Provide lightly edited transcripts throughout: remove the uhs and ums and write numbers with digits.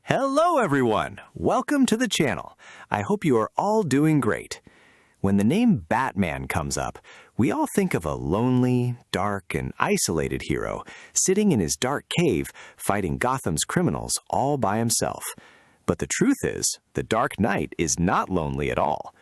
Hello everyone! Welcome to the channel. I hope you are all doing great. When the name Batman comes up, we all think of a lonely, dark, and isolated hero sitting in his dark cave fighting Gotham's criminals all by himself. But the truth is, the Dark Knight is not lonely at all.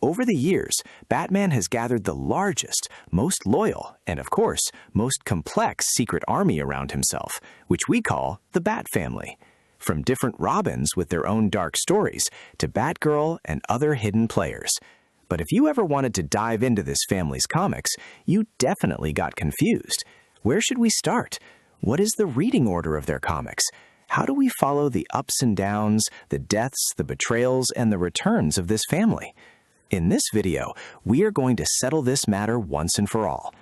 Over the years, Batman has gathered the largest, most loyal, and of course, most complex secret army around himself, which we call the Bat Family. From different Robins with their own dark stories to Batgirl and other hidden players. But if you ever wanted to dive into this family's comics, you definitely got confused. Where should we start? What is the reading order of their comics? How do we follow the ups and downs, the deaths, the betrayals, and the returns of this family? In this video, we are going to settle this matter once and for all.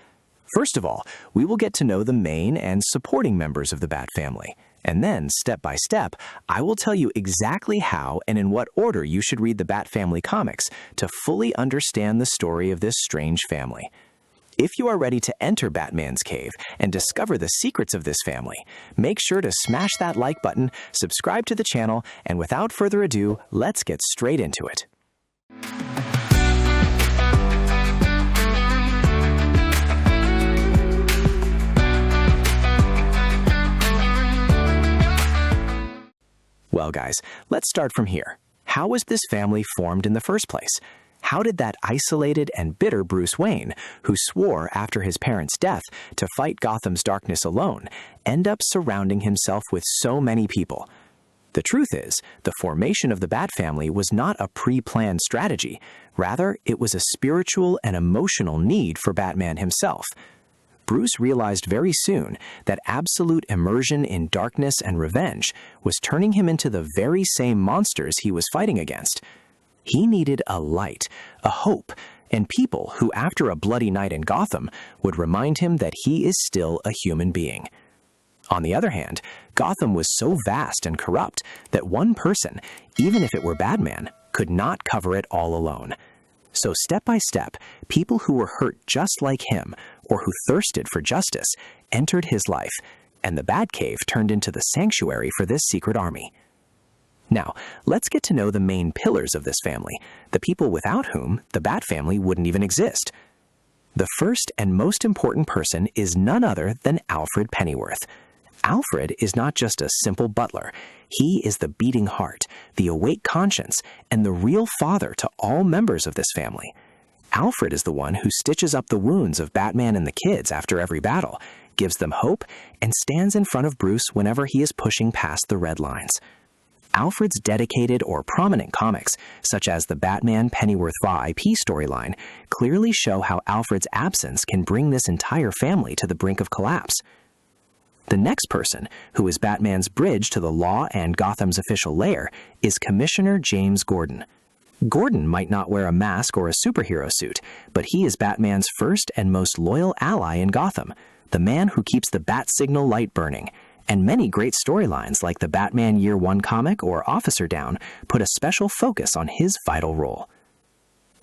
First of all, we will get to know the main and supporting members of the Bat Family. And then, step by step, I will tell you exactly how and in what order you should read the Bat Family comics to fully understand the story of this strange family. If you are ready to enter Batman's cave and discover the secrets of this family, make sure to smash that like button, subscribe to the channel, and without further ado, let's get straight into it. Well, guys, let's start from here. How was this family formed in the first place? How did that isolated and bitter Bruce Wayne, who swore after his parents' death to fight Gotham's darkness alone, end up surrounding himself with so many people? The truth is, the formation of the Bat Family was not a pre-planned strategy. Rather, it was a spiritual and emotional need for Batman himself. Bruce realized very soon that absolute immersion in darkness and revenge was turning him into the very same monsters he was fighting against. He needed a light, a hope, and people who, after a bloody night in Gotham, would remind him that he is still a human being. On the other hand, Gotham was so vast and corrupt that one person, even if it were Batman, could not cover it all alone. So step by step, people who were hurt just like him, or who thirsted for justice, entered his life, and the Batcave turned into the sanctuary for this secret army. Now, let's get to know the main pillars of this family, the people without whom the Bat Family wouldn't even exist. The first and most important person is none other than Alfred Pennyworth. Alfred is not just a simple butler. He is the beating heart, the awake conscience, and the real father to all members of this family. Alfred is the one who stitches up the wounds of Batman and the kids after every battle, gives them hope, and stands in front of Bruce whenever he is pushing past the red lines. Alfred's dedicated or prominent comics, such as the Batman Pennyworth Va IP storyline, clearly show how Alfred's absence can bring this entire family to the brink of collapse. The next person, who is Batman's bridge to the law and Gotham's official lair, is Commissioner James Gordon. Gordon might not wear a mask or a superhero suit, but he is Batman's first and most loyal ally in Gotham, the man who keeps the bat signal light burning. And many great storylines like the Batman Year One comic or Officer Down put a special focus on his vital role.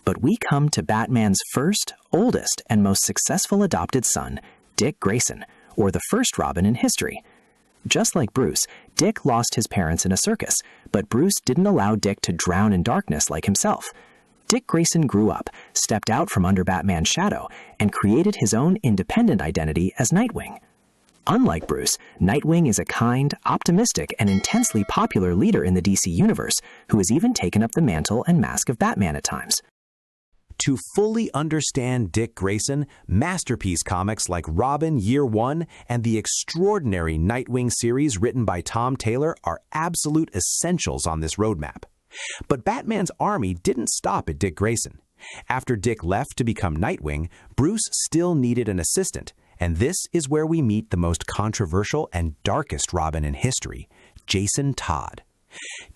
But we come to Batman's first, oldest, and most successful adopted son, Dick Grayson, or the first Robin in history. Just like Bruce, Dick lost his parents in a circus, but Bruce didn't allow Dick to drown in darkness like himself. Dick Grayson grew up, stepped out from under Batman's shadow, and created his own independent identity as Nightwing. Unlike Bruce, Nightwing is a kind, optimistic, and intensely popular leader in the DC universe who has even taken up the mantle and mask of Batman at times. To fully understand Dick Grayson, masterpiece comics like Robin Year One and the extraordinary Nightwing series written by Tom Taylor are absolute essentials on this roadmap. But Batman's army didn't stop at Dick Grayson. After Dick left to become Nightwing, Bruce still needed an assistant, and this is where we meet the most controversial and darkest Robin in history, Jason Todd.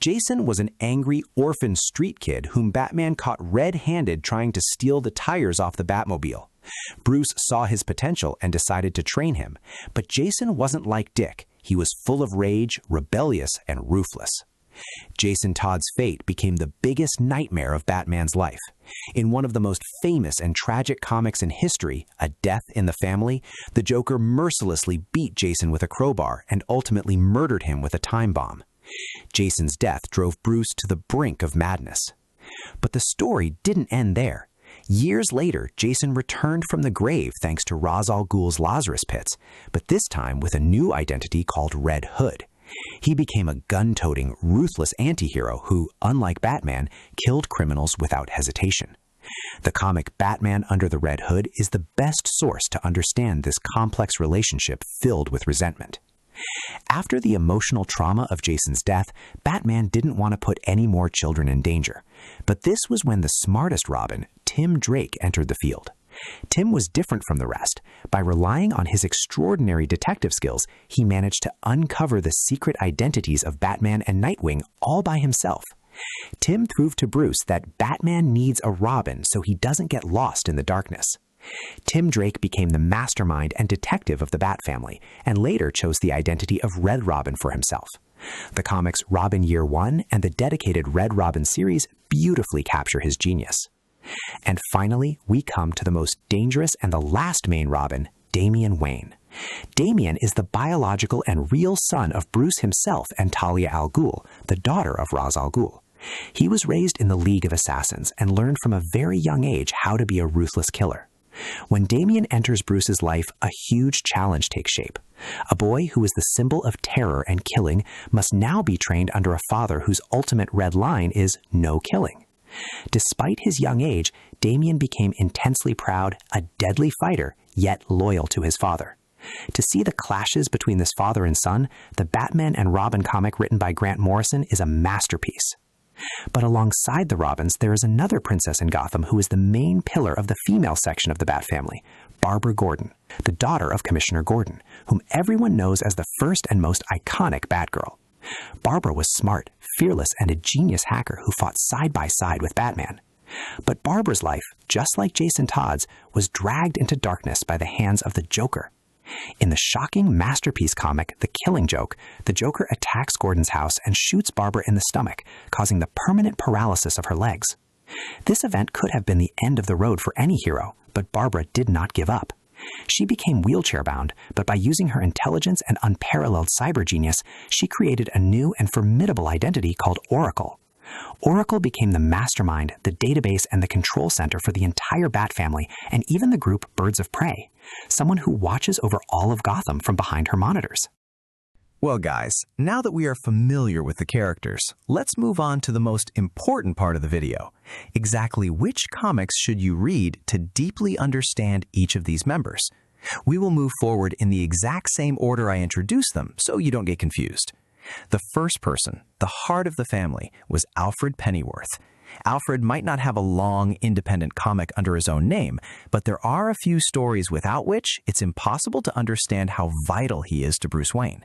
Jason was an angry orphan street kid whom Batman caught red-handed trying to steal the tires off the Batmobile. Bruce saw his potential and decided to train him, but Jason wasn't like Dick. He was full of rage, rebellious, and ruthless. Jason Todd's fate became the biggest nightmare of Batman's life. In one of the most famous and tragic comics in history, A Death in the Family, the Joker mercilessly beat Jason with a crowbar and ultimately murdered him with a time bomb. Jason's death drove Bruce to the brink of madness. But the story didn't end there. Years later, Jason returned from the grave thanks to Ra's al Ghul's Lazarus pits, but this time with a new identity called Red Hood. He became a gun-toting, ruthless anti-hero who, unlike Batman, killed criminals without hesitation. The comic Batman Under the Red Hood is the best source to understand this complex relationship filled with resentment. After the emotional trauma of Jason's death, Batman didn't want to put any more children in danger. But this was when the smartest Robin, Tim Drake, entered the field. Tim was different from the rest. By relying on his extraordinary detective skills, he managed to uncover the secret identities of Batman and Nightwing all by himself. Tim proved to Bruce that Batman needs a Robin so he doesn't get lost in the darkness. Tim Drake became the mastermind and detective of the Bat family, and later chose the identity of Red Robin for himself. The comics Robin Year One and the dedicated Red Robin series beautifully capture his genius. And finally, we come to the most dangerous and the last main Robin, Damian Wayne. Damian is the biological and real son of Bruce himself and Talia al Ghul, the daughter of Ra's al Ghul. He was raised in the League of Assassins and learned from a very young age how to be a ruthless killer. When Damian enters Bruce's life, a huge challenge takes shape. A boy who is the symbol of terror and killing must now be trained under a father whose ultimate red line is no killing. Despite his young age, Damian became intensely proud, a deadly fighter, yet loyal to his father. To see the clashes between this father and son, the Batman and Robin comic written by Grant Morrison is a masterpiece. But alongside the Robins, there is another princess in Gotham who is the main pillar of the female section of the Bat family, Barbara Gordon, the daughter of Commissioner Gordon, whom everyone knows as the first and most iconic Batgirl. Barbara was smart, fearless, and a genius hacker who fought side by side with Batman. But Barbara's life, just like Jason Todd's, was dragged into darkness by the hands of the Joker. In the shocking masterpiece comic, The Killing Joke, the Joker attacks Gordon's house and shoots Barbara in the stomach, causing the permanent paralysis of her legs. This event could have been the end of the road for any hero, but Barbara did not give up. She became wheelchair-bound, but by using her intelligence and unparalleled cyber genius, she created a new and formidable identity called Oracle. Oracle became the mastermind, the database, and the control center for the entire Bat family and even the group Birds of Prey, someone who watches over all of Gotham from behind her monitors. Well, guys, now that we are familiar with the characters, let's move on to the most important part of the video. Exactly which comics should you read to deeply understand each of these members? We will move forward in the exact same order I introduced them, so you don't get confused. The first person, the heart of the family, was Alfred Pennyworth. Alfred might not have a long, independent comic under his own name, but there are a few stories without which it's impossible to understand how vital he is to Bruce Wayne.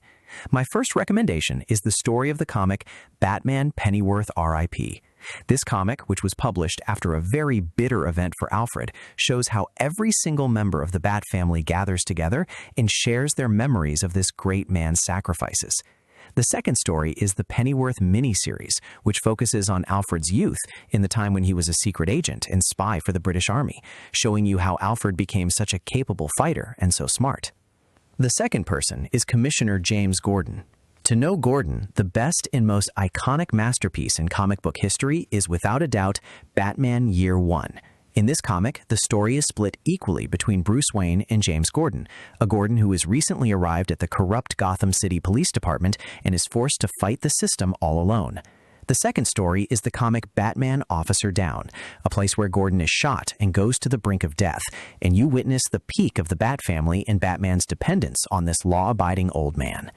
My first recommendation is the story of the comic Batman Pennyworth R.I.P. This comic, which was published after a very bitter event for Alfred, shows how every single member of the Bat family gathers together and shares their memories of this great man's sacrifices. The second story is the Pennyworth miniseries, which focuses on Alfred's youth in the time when he was a secret agent and spy for the British Army, showing you how Alfred became such a capable fighter and so smart. The second person is Commissioner James Gordon. To know Gordon, the best and most iconic masterpiece in comic book history is without a doubt Batman Year One. In this comic, the story is split equally between Bruce Wayne and James Gordon, a Gordon who has recently arrived at the corrupt Gotham City Police Department and is forced to fight the system all alone. The second story is the comic Batman Officer Down, a place where Gordon is shot and goes to the brink of death, and you witness the peak of the Bat family and Batman's dependence on this law-abiding old man.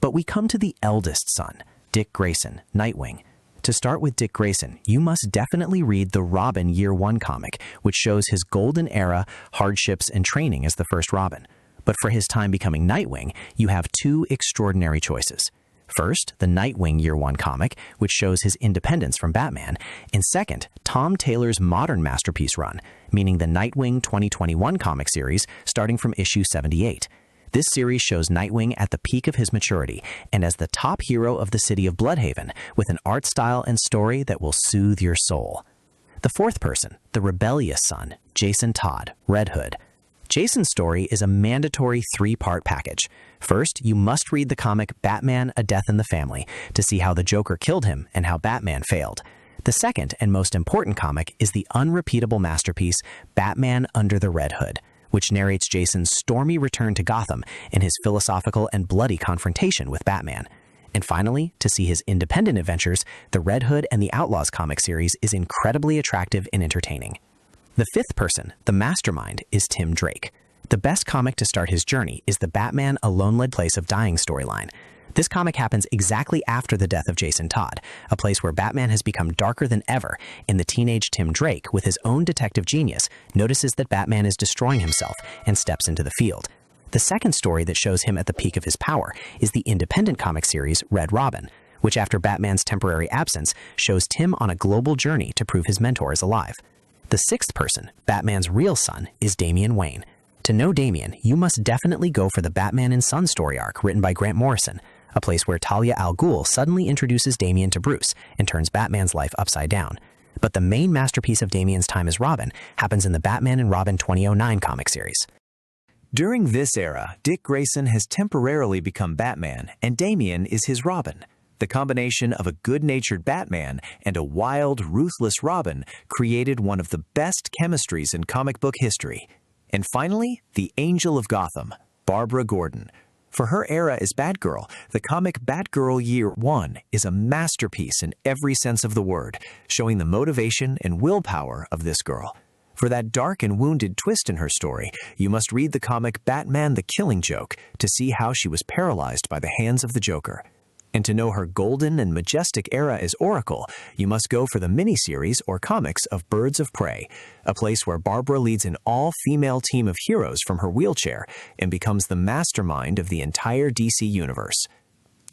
But we come to the eldest son, Dick Grayson, Nightwing. To start with Dick Grayson, you must definitely read the Robin Year One comic, which shows his golden era, hardships, and training as the first Robin. But for his time becoming Nightwing, you have two extraordinary choices. First, the Nightwing Year One comic, which shows his independence from Batman, and second, Tom Taylor's modern masterpiece run, meaning the Nightwing 2021 comic series starting from issue 78. This series shows Nightwing at the peak of his maturity and as the top hero of the city of Bloodhaven, with an art style and story that will soothe your soul. The fourth person, the rebellious son, Jason Todd, Red Hood. Jason's story is a mandatory 3-part package. First, you must read the comic Batman: A Death in the Family to see how the Joker killed him and how Batman failed. The second and most important comic is the unrepeatable masterpiece Batman Under the Red Hood, which narrates Jason's stormy return to Gotham and his philosophical and bloody confrontation with Batman. And finally, to see his independent adventures, the Red Hood and the Outlaws comic series is incredibly attractive and entertaining. The fifth person, the mastermind, is Tim Drake. The best comic to start his journey is the Batman: A Lone Place of Dying storyline. This comic happens exactly after the death of Jason Todd, a place where Batman has become darker than ever, and the teenage Tim Drake, with his own detective genius, notices that Batman is destroying himself and steps into the field. The second story that shows him at the peak of his power is the independent comic series Red Robin, which after Batman's temporary absence shows Tim on a global journey to prove his mentor is alive. The sixth person, Batman's real son, is Damian Wayne. To know Damian, you must definitely go for the Batman and Son story arc written by Grant Morrison, a place where Talia al Ghul suddenly introduces Damian to Bruce and turns Batman's life upside down. But the main masterpiece of Damian's time as Robin happens in the Batman and Robin 2009 comic series. During this era, Dick Grayson has temporarily become Batman, and Damian is his Robin. The combination of a good-natured Batman and a wild, ruthless Robin created one of the best chemistries in comic book history. And finally, the Angel of Gotham, Barbara Gordon. For her era as Batgirl, the comic Batgirl Year One is a masterpiece in every sense of the word, showing the motivation and willpower of this girl. For that dark and wounded twist in her story, you must read the comic Batman: The Killing Joke to see how she was paralyzed by the hands of the Joker. And to know her golden and majestic era as Oracle, you must go for the miniseries or comics of Birds of Prey, a place where Barbara leads an all-female team of heroes from her wheelchair and becomes the mastermind of the entire DC universe.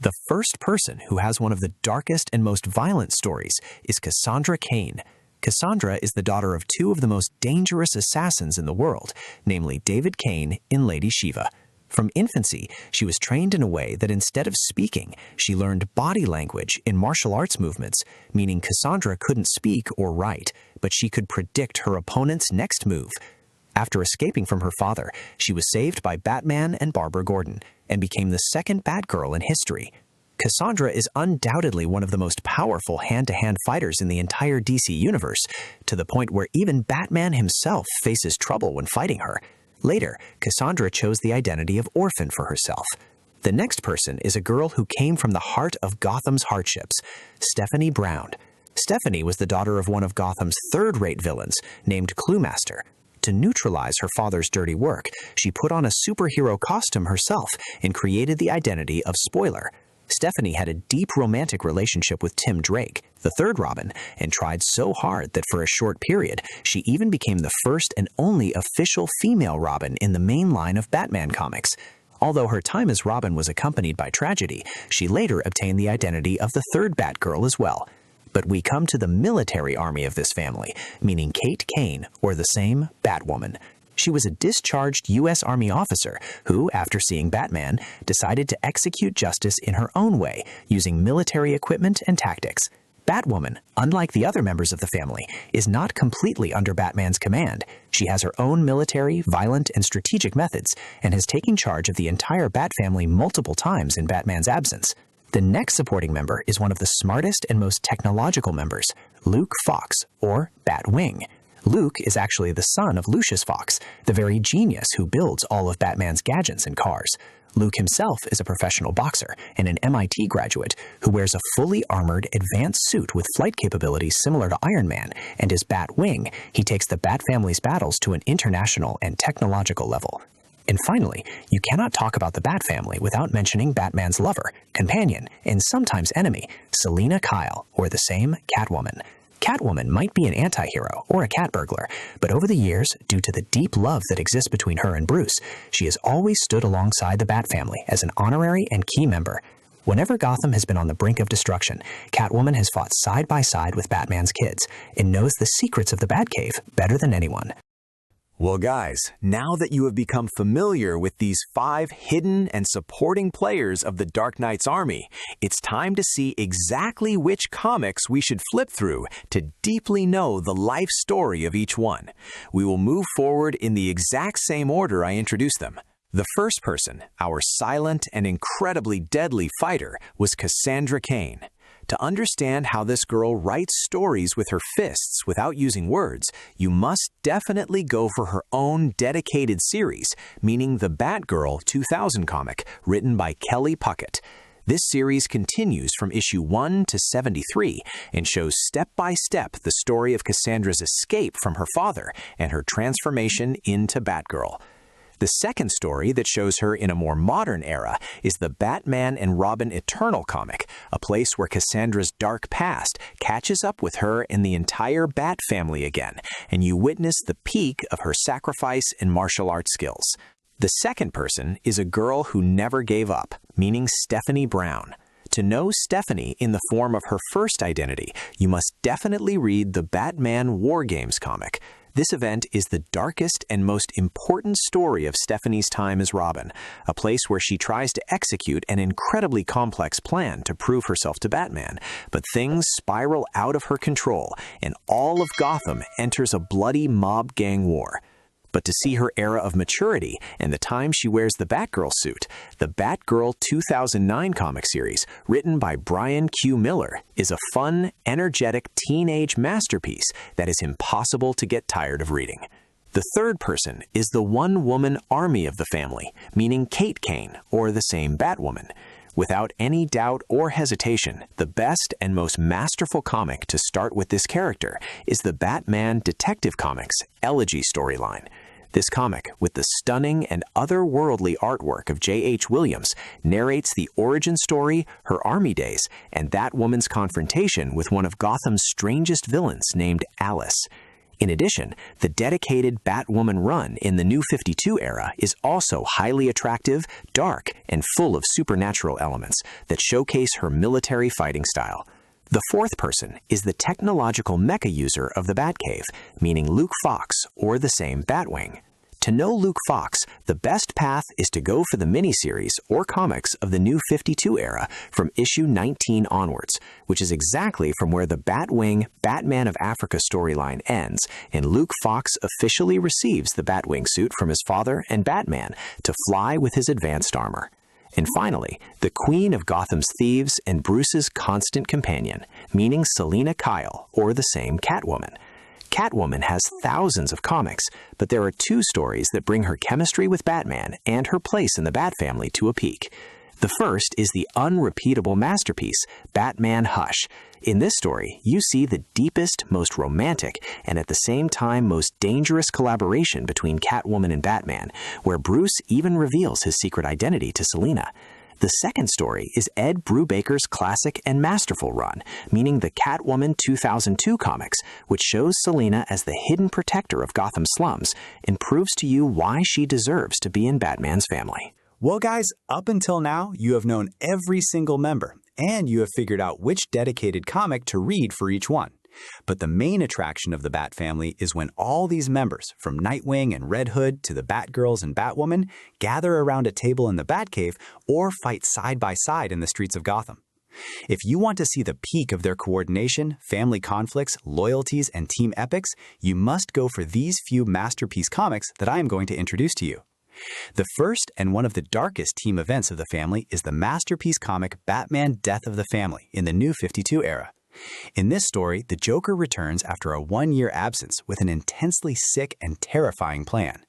The first person who has one of the darkest and most violent stories is Cassandra Cain. Cassandra is the daughter of two of the most dangerous assassins in the world, namely David Cain and Lady Shiva. From infancy, she was trained in a way that instead of speaking, she learned body language in martial arts movements, meaning Cassandra couldn't speak or write, but she could predict her opponent's next move. After escaping from her father, she was saved by Batman and Barbara Gordon, and became the second Batgirl in history. Cassandra is undoubtedly one of the most powerful hand-to-hand fighters in the entire DC universe, to the point where even Batman himself faces trouble when fighting her. Later, Cassandra chose the identity of orphan for herself. The next person is a girl who came from the heart of Gotham's hardships, Stephanie Brown. Stephanie was the daughter of one of Gotham's third-rate villains, named Cluemaster. To neutralize her father's dirty work, she put on a superhero costume herself and created the identity of Spoiler. Stephanie had a deep romantic relationship with Tim Drake, the third Robin, and tried so hard that for a short period, she even became the first and only official female Robin in the main line of Batman comics. Although her time as Robin was accompanied by tragedy, she later obtained the identity of the third Batgirl as well. But we come to the military army of this family, meaning Kate Kane, or the same Batwoman. She was a discharged U.S. Army officer who, after seeing Batman, decided to execute justice in her own way, using military equipment and tactics. Batwoman, unlike the other members of the family, is not completely under Batman's command. She has her own military, violent, and strategic methods, and has taken charge of the entire Bat family multiple times in Batman's absence. The next supporting member is one of the smartest and most technological members, Luke Fox, or Batwing. Luke is actually the son of Lucius Fox, the very genius who builds all of Batman's gadgets and cars. Luke himself is a professional boxer and an MIT graduate who wears a fully armored, advanced suit with flight capabilities similar to Iron Man, and as Batwing, he takes the Bat family's battles to an international and technological level. And finally, you cannot talk about the Bat family without mentioning Batman's lover, companion, and sometimes enemy, Selina Kyle, or the same Catwoman. Catwoman might be an anti-hero or a cat burglar, but over the years, due to the deep love that exists between her and Bruce, she has always stood alongside the Bat family as an honorary and key member. Whenever Gotham has been on the brink of destruction, Catwoman has fought side by side with Batman's kids and knows the secrets of the Batcave better than anyone. Well, guys, now that you have become familiar with these 5 hidden and supporting players of the Dark Knight's army, it's time to see exactly which comics we should flip through to deeply know the life story of each one. We will move forward in the exact same order I introduced them. The first person, our silent and incredibly deadly fighter, was Cassandra Cain. To understand how this girl writes stories with her fists without using words, you must definitely go for her own dedicated series, meaning the Batgirl 2000 comic, written by Kelly Puckett. This series continues from issue 1 to 73 and shows step-by-step the story of Cassandra's escape from her father and her transformation into Batgirl. The second story that shows her in a more modern era is the Batman and Robin Eternal comic, a place where Cassandra's dark past catches up with her and the entire Bat family again, and you witness the peak of her sacrifice and martial arts skills. The second person is a girl who never gave up, meaning Stephanie Brown. To know Stephanie in the form of her first identity, you must definitely read the Batman War Games comic. This event is the darkest and most important story of Stephanie's time as Robin, a place where she tries to execute an incredibly complex plan to prove herself to Batman, but things spiral out of her control, and all of Gotham enters a bloody mob gang war. But to see her era of maturity and the time she wears the Batgirl suit, the Batgirl 2009 comic series, written by Brian Q. Miller, is a fun, energetic teenage masterpiece that is impossible to get tired of reading. The third person is the one-woman army of the family, meaning Kate Kane, or the same Batwoman. Without any doubt or hesitation, the best and most masterful comic to start with this character is the Batman Detective Comics Elegy storyline. This comic, with the stunning and otherworldly artwork of J.H. Williams, narrates the origin story, her army days, and that woman's confrontation with one of Gotham's strangest villains named Alice. In addition, the dedicated Batwoman run in the New 52 era is also highly attractive, dark, and full of supernatural elements that showcase her military fighting style. The fourth person is the technological mecha user of the Batcave, meaning Luke Fox, or the same Batwing. To know Luke Fox, the best path is to go for the miniseries or comics of the New 52 era from issue 19 onwards, which is exactly from where the Batwing Batman of Africa storyline ends, and Luke Fox officially receives the Batwing suit from his father and Batman to fly with his advanced armor. And finally, the Queen of Gotham's Thieves and Bruce's constant companion, meaning Selina Kyle, or the same Catwoman. Catwoman has thousands of comics, but there are 2 stories that bring her chemistry with Batman and her place in the Bat family to a peak. The first is the unrepeatable masterpiece, Batman Hush. In this story, you see the deepest, most romantic, and at the same time most dangerous collaboration between Catwoman and Batman, where Bruce even reveals his secret identity to Selina. The second story is Ed Brubaker's classic and masterful run, meaning the Catwoman 2002 comics, which shows Selina as the hidden protector of Gotham slums and proves to you why she deserves to be in Batman's family. Well, guys, up until now, you have known every single member, and you have figured out which dedicated comic to read for each one. But the main attraction of the Bat family is when all these members, from Nightwing and Red Hood to the Batgirls and Batwoman, gather around a table in the Batcave or fight side by side in the streets of Gotham. If you want to see the peak of their coordination, family conflicts, loyalties, and team epics, you must go for these few masterpiece comics that I am going to introduce to you. The first and one of the darkest team events of the family is the masterpiece comic Batman Death of the Family in the New 52 era. In this story, the Joker returns after a 1-year absence with an intensely sick and terrifying plan.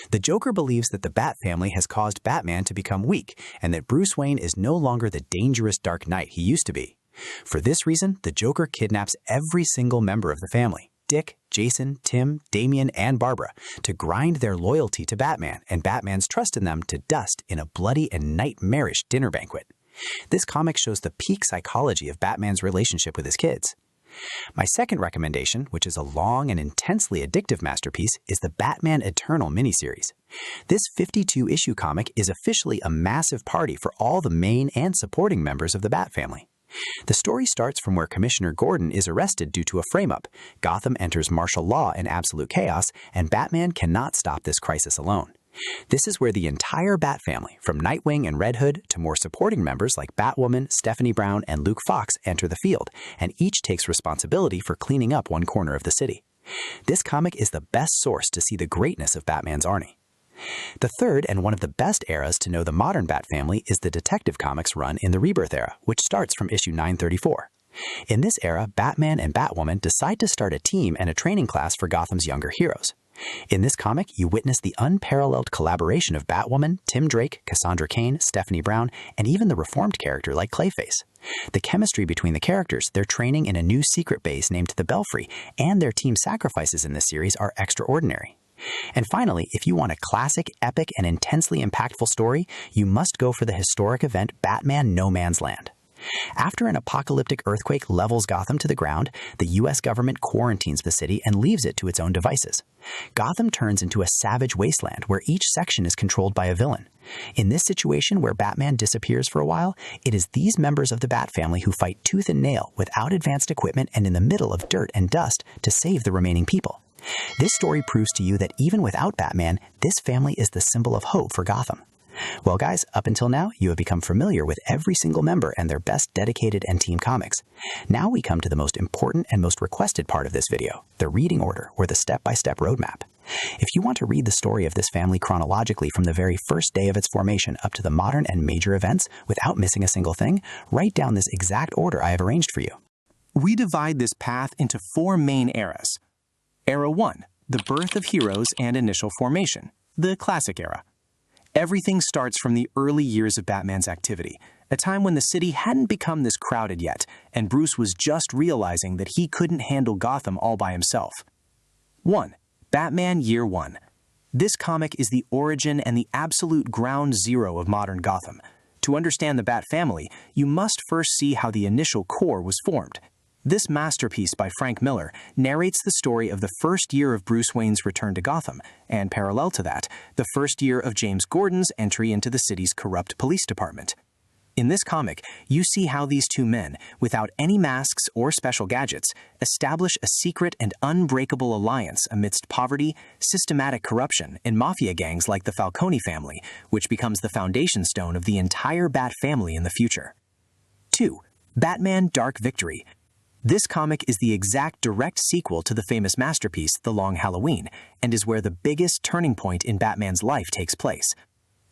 The Joker believes that the Bat family has caused Batman to become weak and that Bruce Wayne is no longer the dangerous Dark Knight he used to be. For this reason, the Joker kidnaps every single member of the family, Dick, Jason, Tim, Damian, and Barbara, to grind their loyalty to Batman and Batman's trust in them to dust in a bloody and nightmarish dinner banquet. This comic shows the peak psychology of Batman's relationship with his kids. My second recommendation, which is a long and intensely addictive masterpiece, is the Batman Eternal miniseries. This 52-issue comic is officially a massive party for all the main and supporting members of the Bat family. The story starts from where Commissioner Gordon is arrested due to a frame-up. Gotham enters martial law and absolute chaos, and Batman cannot stop this crisis alone. This is where the entire Bat family, from Nightwing and Red Hood to more supporting members like Batwoman, Stephanie Brown, and Luke Fox enter the field, and each takes responsibility for cleaning up one corner of the city. This comic is the best source to see the greatness of Batman's army. The third and one of the best eras to know the modern Bat family is the Detective Comics run in the Rebirth era, which starts from issue 934. In this era, Batman and Batwoman decide to start a team and a training class for Gotham's younger heroes. In this comic, you witness the unparalleled collaboration of Batwoman, Tim Drake, Cassandra Cain, Stephanie Brown, and even the reformed character like Clayface. The chemistry between the characters, their training in a new secret base named the Belfry, and their team sacrifices in this series are extraordinary. And finally, if you want a classic, epic, and intensely impactful story, you must go for the historic event Batman No Man's Land. After an apocalyptic earthquake levels Gotham to the ground, the U.S. government quarantines the city and leaves it to its own devices. Gotham turns into a savage wasteland where each section is controlled by a villain. In this situation where Batman disappears for a while, it is these members of the Bat family who fight tooth and nail without advanced equipment and in the middle of dirt and dust to save the remaining people. This story proves to you that even without Batman, this family is the symbol of hope for Gotham. Well guys, up until now, you have become familiar with every single member and their best dedicated and team comics. Now we come to the most important and most requested part of this video, the reading order or the step-by-step roadmap. If you want to read the story of this family chronologically from the very first day of its formation up to the modern and major events without missing a single thing, write down this exact order I have arranged for you. We divide this path into 4 main eras. Era 1, the birth of heroes and initial formation, the classic era. Everything starts from the early years of Batman's activity, a time when the city hadn't become this crowded yet, and Bruce was just realizing that he couldn't handle Gotham all by himself. 1. Batman Year 1. This comic is the origin and the absolute ground zero of modern Gotham. To understand the Bat family, you must first see how the initial core was formed. This masterpiece by Frank Miller narrates the story of the first year of Bruce Wayne's return to Gotham, and parallel to that, the first year of James Gordon's entry into the city's corrupt police department. In this comic, you see how these two men, without any masks or special gadgets, establish a secret and unbreakable alliance amidst poverty, systematic corruption, and mafia gangs like the Falcone family, which becomes the foundation stone of the entire Bat family in the future. 2. Batman Dark Victory. This comic is the exact direct sequel to the famous masterpiece, The Long Halloween, and is where the biggest turning point in Batman's life takes place.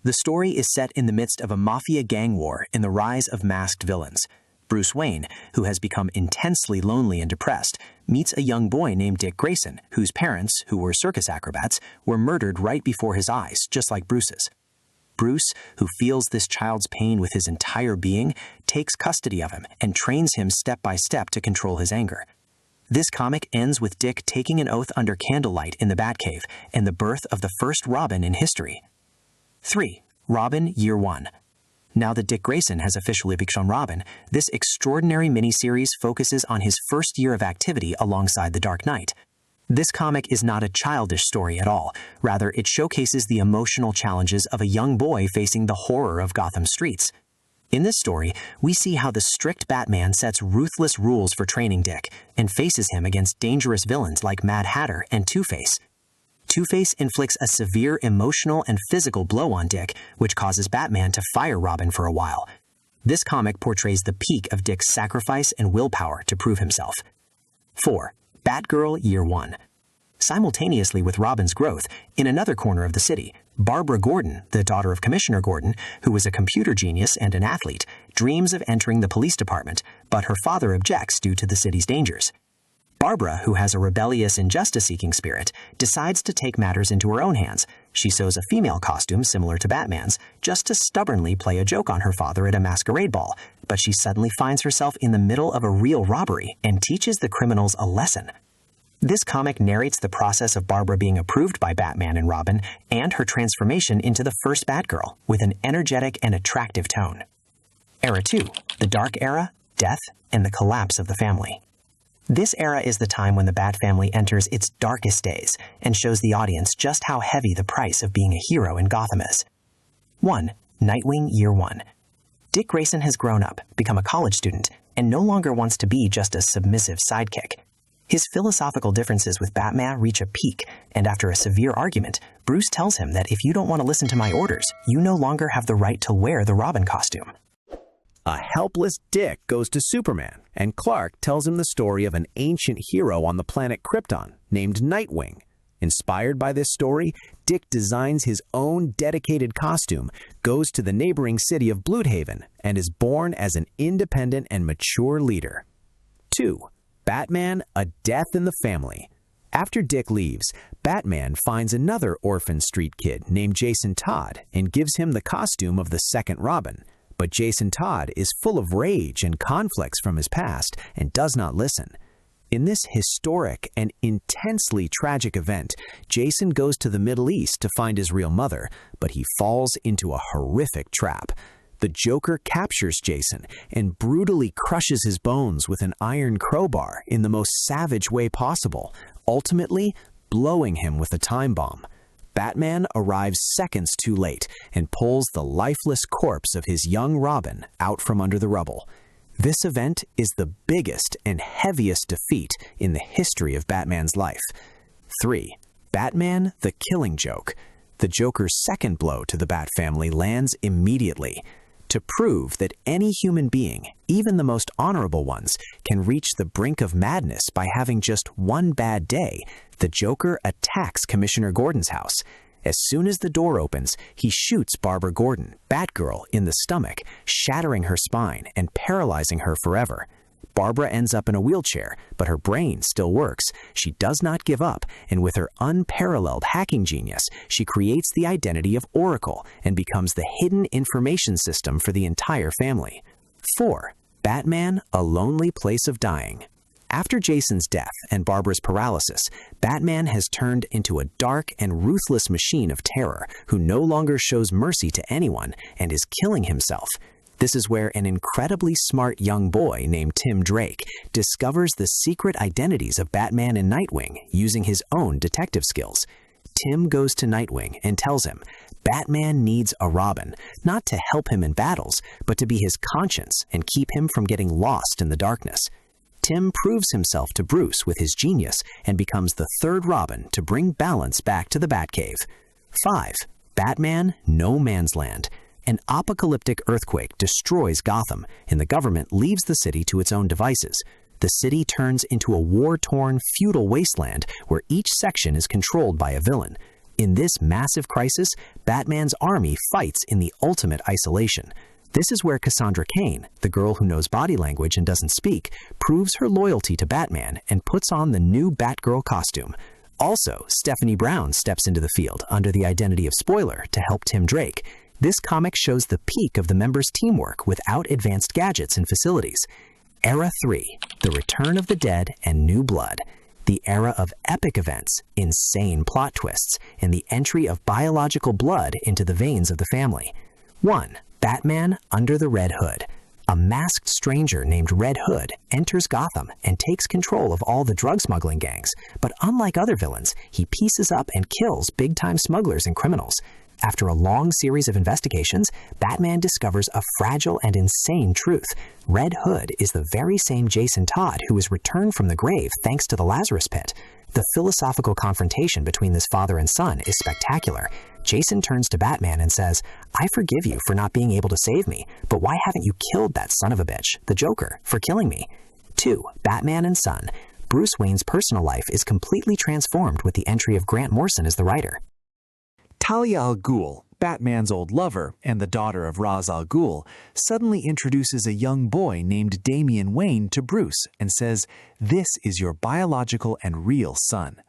The story is set in the midst of a mafia gang war in the rise of masked villains. Bruce Wayne, who has become intensely lonely and depressed, meets a young boy named Dick Grayson, whose parents, who were circus acrobats, were murdered right before his eyes, just like Bruce's. Bruce, who feels this child's pain with his entire being, takes custody of him and trains him step by step to control his anger. This comic ends with Dick taking an oath under candlelight in the Batcave and the birth of the first Robin in history. 3. Robin Year 1. Now that Dick Grayson has officially become Robin, this extraordinary miniseries focuses on his first year of activity alongside the Dark Knight. This comic is not a childish story at all. Rather, it showcases the emotional challenges of a young boy facing the horror of Gotham streets. In this story, we see how the strict Batman sets ruthless rules for training Dick and faces him against dangerous villains like Mad Hatter and Two-Face. Two-Face inflicts a severe emotional and physical blow on Dick, which causes Batman to fire Robin for a while. This comic portrays the peak of Dick's sacrifice and willpower to prove himself. 4. Batgirl Year 1. Simultaneously with Robin's growth, in another corner of the city, Barbara Gordon, the daughter of Commissioner Gordon, who is a computer genius and an athlete, dreams of entering the police department, but her father objects due to the city's dangers. Barbara, who has a rebellious and justice-seeking spirit, decides to take matters into her own hands. She sews a female costume similar to Batman's, just to stubbornly play a joke on her father at a masquerade ball, but she suddenly finds herself in the middle of a real robbery and teaches the criminals a lesson. This comic narrates the process of Barbara being approved by Batman and Robin and her transformation into the first Batgirl with an energetic and attractive tone. Era 2, the Dark Era, Death, and the Collapse of the Family. This era is the time when the Bat family enters its darkest days and shows the audience just how heavy the price of being a hero in Gotham is. 1. Nightwing Year 1. Dick Grayson has grown up, become a college student, and no longer wants to be just a submissive sidekick. His philosophical differences with Batman reach a peak, and after a severe argument, Bruce tells him that if you don't want to listen to my orders, you no longer have the right to wear the Robin costume. A helpless Dick goes to Superman, and Clark tells him the story of an ancient hero on the planet Krypton named Nightwing. Inspired by this story, Dick designs his own dedicated costume, goes to the neighboring city of Bloodhaven, and is born as an independent and mature leader. 2. Batman, A Death in the Family. After Dick leaves, Batman finds another orphan street kid named Jason Todd and gives him the costume of the second Robin. But Jason Todd is full of rage and conflicts from his past and does not listen. In this historic and intensely tragic event, Jason goes to the Middle East to find his real mother, but he falls into a horrific trap. The Joker captures Jason and brutally crushes his bones with an iron crowbar in the most savage way possible, ultimately blowing him with a time bomb. Batman arrives seconds too late and pulls the lifeless corpse of his young Robin out from under the rubble. This event is the biggest and heaviest defeat in the history of Batman's life. 3. Batman, The Killing Joke. The Joker's second blow to the Bat family lands immediately. To prove that any human being, even the most honorable ones, can reach the brink of madness by having just one bad day, the Joker attacks Commissioner Gordon's house. As soon as the door opens, he shoots Barbara Gordon, Batgirl, in the stomach, shattering her spine and paralyzing her forever. Barbara ends up in a wheelchair, but her brain still works. She does not give up, and with her unparalleled hacking genius, she creates the identity of Oracle and becomes the hidden information system for the entire family. 4. Batman, A Lonely Place of Dying. After Jason's death and Barbara's paralysis, Batman has turned into a dark and ruthless machine of terror who no longer shows mercy to anyone and is killing himself. This is where an incredibly smart young boy named Tim Drake discovers the secret identities of Batman and Nightwing using his own detective skills. Tim goes to Nightwing and tells him Batman needs a Robin, not to help him in battles, but to be his conscience and keep him from getting lost in the darkness. Tim proves himself to Bruce with his genius and becomes the third Robin to bring balance back to the Batcave. 5. Batman, No Man's Land. An apocalyptic earthquake destroys Gotham, and the government leaves the city to its own devices. The city turns into a war-torn, feudal wasteland where each section is controlled by a villain. In this massive crisis, Batman's army fights in the ultimate isolation. This is where Cassandra Cain, the girl who knows body language and doesn't speak, proves her loyalty to Batman and puts on the new Batgirl costume. Also, Stephanie Brown steps into the field under the identity of Spoiler to help Tim Drake. This comic shows the peak of the members' teamwork without advanced gadgets and facilities. Era 3, The Return of the Dead and New Blood. The era of epic events, insane plot twists, and the entry of biological blood into the veins of the family. 1. Batman Under the Red Hood. A masked stranger named Red Hood enters Gotham and takes control of all the drug smuggling gangs. But unlike other villains, he pieces up and kills big-time smugglers and criminals. After a long series of investigations, Batman discovers a fragile and insane truth. Red Hood is the very same Jason Todd who was returned from the grave thanks to the Lazarus Pit. The philosophical confrontation between this father and son is spectacular. Jason turns to Batman and says, "I forgive you for not being able to save me, but why haven't you killed that son of a bitch, the Joker, for killing me?" 2. Batman and Son. Bruce Wayne's personal life is completely transformed with the entry of Grant Morrison as the writer. Talia al Ghul, Batman's old lover and the daughter of Ra's al Ghul, suddenly introduces a young boy named Damian Wayne to Bruce and says, "This is your biological and real son."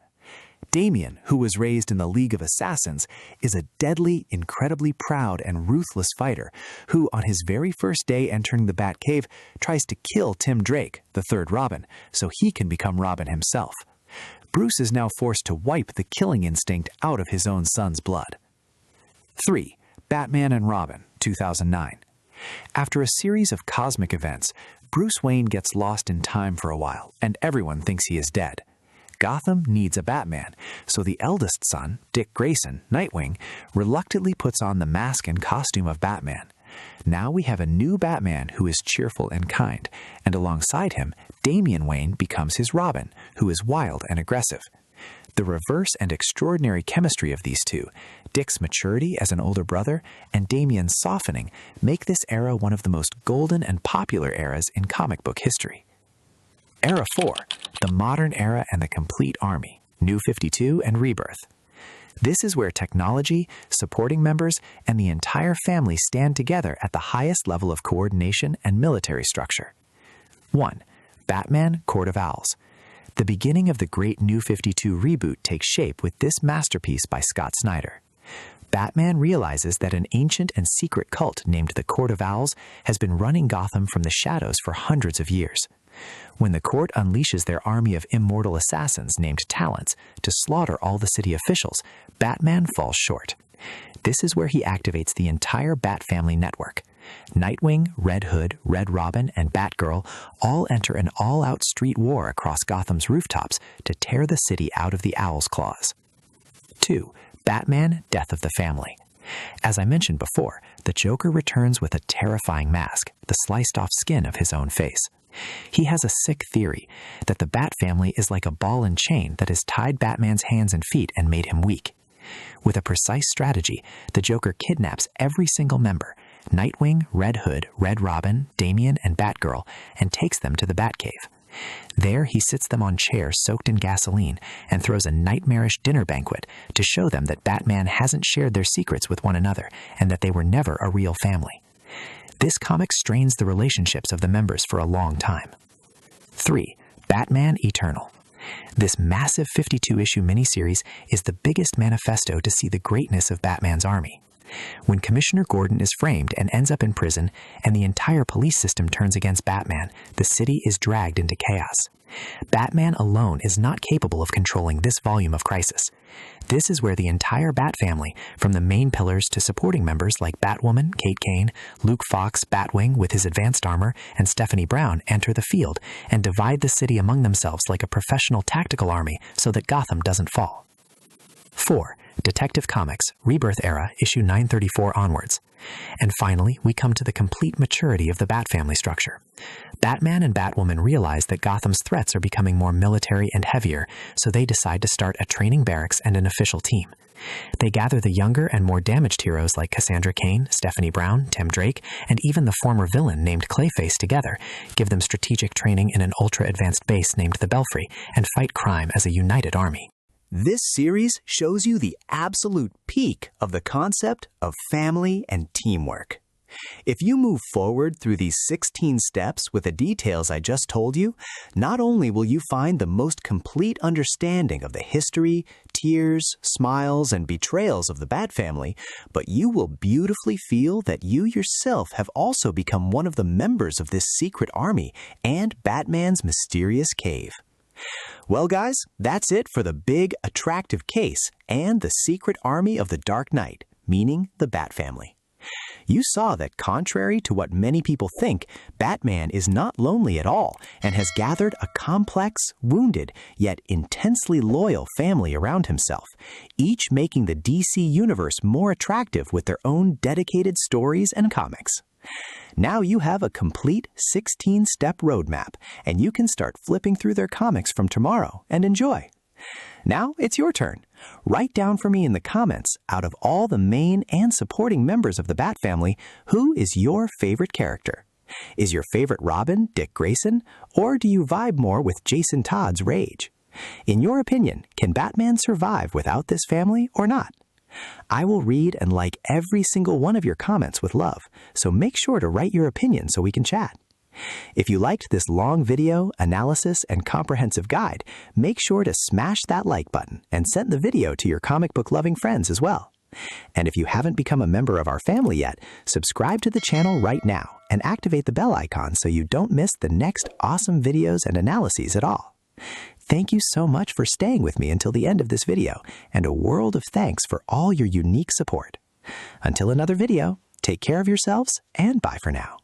Damian, who was raised in the League of Assassins, is a deadly, incredibly proud and ruthless fighter who, on his very first day entering the Batcave, tries to kill Tim Drake, the third Robin, so he can become Robin himself. Bruce is now forced to wipe the killing instinct out of his own son's blood. 3. Batman and Robin, 2009. After a series of cosmic events, Bruce Wayne gets lost in time for a while, and everyone thinks he is dead. Gotham needs a Batman, so the eldest son, Dick Grayson, Nightwing, reluctantly puts on the mask and costume of Batman. Now we have a new Batman who is cheerful and kind, and alongside him, Damian Wayne becomes his Robin, who is wild and aggressive. The reverse and extraordinary chemistry of these two, Dick's maturity as an older brother and Damian's softening, make this era one of the most golden and popular eras in comic book history. Era 4, the modern era and the complete army, New 52 and Rebirth. This is where technology, supporting members, and the entire family stand together at the highest level of coordination and military structure. 1. Batman, Court of Owls. The beginning of the great New 52 reboot takes shape with this masterpiece by Scott Snyder. Batman realizes that an ancient and secret cult named the Court of Owls has been running Gotham from the shadows for hundreds of years. When the court unleashes their army of immortal assassins named Talents to slaughter all the city officials, Batman falls short. This is where he activates the entire Bat family network. Nightwing, Red Hood, Red Robin, and Batgirl all enter an all-out street war across Gotham's rooftops to tear the city out of the Owl's claws. 2. Batman, Death of the Family. As I mentioned before, the Joker returns with a terrifying mask, the sliced-off skin of his own face. He has a sick theory that the Bat family is like a ball and chain that has tied Batman's hands and feet and made him weak. With a precise strategy, the Joker kidnaps every single member, Nightwing, Red Hood, Red Robin, Damian, and Batgirl, and takes them to the Batcave. There he sits them on chairs soaked in gasoline and throws a nightmarish dinner banquet to show them that Batman hasn't shared their secrets with one another and that they were never a real family. This comic strains the relationships of the members for a long time. 3. Batman Eternal. This massive 52-issue miniseries is the biggest manifesto to see the greatness of Batman's army. When Commissioner Gordon is framed and ends up in prison, and the entire police system turns against Batman, the city is dragged into chaos. Batman alone is not capable of controlling this volume of crisis. This is where the entire Bat family, from the main pillars to supporting members like Batwoman, Kate Kane, Luke Fox, Batwing with his advanced armor, and Stephanie Brown enter the field and divide the city among themselves like a professional tactical army so that Gotham doesn't fall. 4. Detective Comics, Rebirth Era, issue 934 onwards. And finally, we come to the complete maturity of the Bat family structure. Batman and Batwoman realize that Gotham's threats are becoming more military and heavier, so they decide to start a training barracks and an official team. They gather the younger and more damaged heroes like Cassandra Cain, Stephanie Brown, Tim Drake, and even the former villain named Clayface together, give them strategic training in an ultra-advanced base named the Belfry, and fight crime as a united army. This series shows you the absolute peak of the concept of family and teamwork. If you move forward through these 16 steps with the details I just told you, not only will you find the most complete understanding of the history, tears, smiles, and betrayals of the Bat family, but you will beautifully feel that you yourself have also become one of the members of this secret army and Batman's mysterious cave. Well, guys, that's it for the big, attractive case and the secret army of the Dark Knight, meaning the Bat family. You saw that contrary to what many people think, Batman is not lonely at all and has gathered a complex, wounded, yet intensely loyal family around himself, each making the DC universe more attractive with their own dedicated stories and comics. Now you have a complete 16-step roadmap, and you can start flipping through their comics from tomorrow and enjoy. Now it's your turn. Write down for me in the comments, out of all the main and supporting members of the Bat family, who is your favorite character? Is your favorite Robin Dick Grayson, or do you vibe more with Jason Todd's rage? In your opinion, can Batman survive without this family or not? I will read and like every single one of your comments with love, so make sure to write your opinion so we can chat. If you liked this long video, analysis, and comprehensive guide, make sure to smash that like button and send the video to your comic book loving friends as well. And if you haven't become a member of our family yet, subscribe to the channel right now and activate the bell icon so you don't miss the next awesome videos and analyses at all. Thank you so much for staying with me until the end of this video, and a world of thanks for all your unique support. Until another video, take care of yourselves, and bye for now.